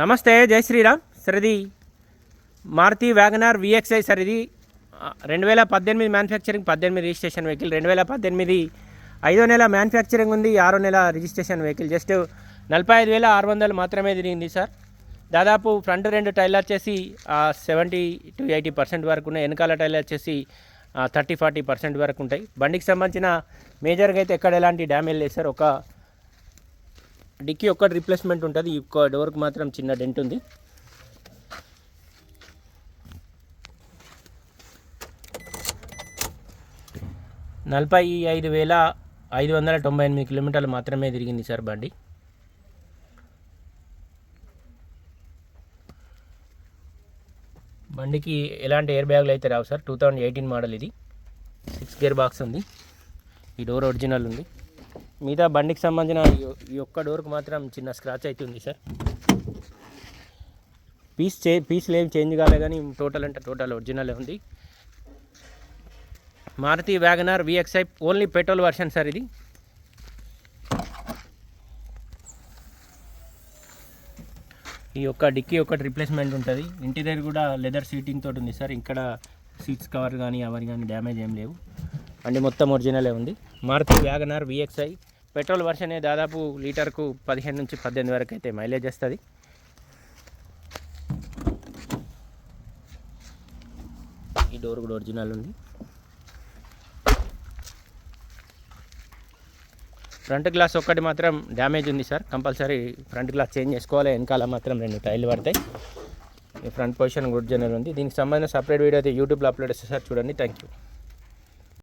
నమస్తే, జై శ్రీరామ్. సార్ ఇది మారుతి వ్యాగనార్ విఎక్స్ఐ సార్. ఇది 2018 మ్యానుఫ్యాక్చరింగ్, 18 రిజిస్ట్రేషన్ వెహికల్. 2018 5వ నెల మ్యానుఫ్యాక్చరింగ్ ఉంది, 6వ నెల రిజిస్ట్రేషన్ వెహికల్. జస్ట్ 45,600 మాత్రమే తిరిగింది సార్. దాదాపు ఫ్రంట్ 2 టైర్లు వచ్చేసి 70 to 80% వరకు ఉన్నాయి. వెనకాల టైర్లు వచ్చేసి 30-40% వరకు ఉంటాయి. బండికి సంబంధించిన మేజర్గా అయితే ఎక్కడ ఎలాంటి డ్యామేజ్ లేదు సార్. ఒక డిక్కీ ఒక్కటి రిప్లేస్మెంట్ ఉంటుంది, ఈ ఒక్క డోర్కి మాత్రం చిన్న డెంట్ ఉంది. $45,598 కిలోమీటర్లు మాత్రమే తిరిగింది సార్ బండి. బండికి ఎలాంటి ఎయిర్ బ్యాగులు అయితే రావు సార్. 2018 మోడల్. ఇది 6 గేర్ బాక్స్ ఉంది. ఈ డోర్ ఒరిజినల్ ఉంది. మిగతా బండికి సంబంధించిన ఈ ఒక్క డోర్కి మాత్రం చిన్న స్క్రాచ్ అయితే ఉంది సార్. పీస్లు ఏం చేంజ్ కాలే, కానీ టోటల్ అంటే టోటల్ ఒరిజినలే ఉంది. Maruti WagonR VXI only petrol version sir. ఇది ఈ యొక్క డిక్కీ ఒకటి రిప్లేస్మెంట్ ఉంటుంది. ఇంటీరియర్ కూడా లెదర్ సీటింగ్ తోటి ఉంది సార్. ఇక్కడ సీట్స్ కవర్ కానీ అవన్నీ కానీ డ్యామేజ్ ఏం లేవు. బండి మొత్తం ఒరిజినలే ఉంది. మారుతి వ్యాగనార్ విఎక్స్ఐ పెట్రోల్ వర్షనే. దాదాపు లీటర్కు 15 నుంచి 18 వరకు అయితే మైలేజ్ వస్తుంది. ఈ డోర్ కూడా ఒరిజినల్ ఉంది. ఫ్రంట్ గ్లాస్ ఒక్కటి మాత్రం డ్యామేజ్ ఉంది sir. Compulsory front glass change చేసుకోవాలి. వెనకాల మాత్రం 2 టైర్లు పడతాయి. ఈ ఫ్రంట్ పొజిషన్ ఒరిజినల్ ఉంది. దీనికి సంబంధించిన సపరేట్ వీడియో అయితే యూట్యూబ్లో అప్లోడ్ చేస్తే సార్, చూడండి. Thank you.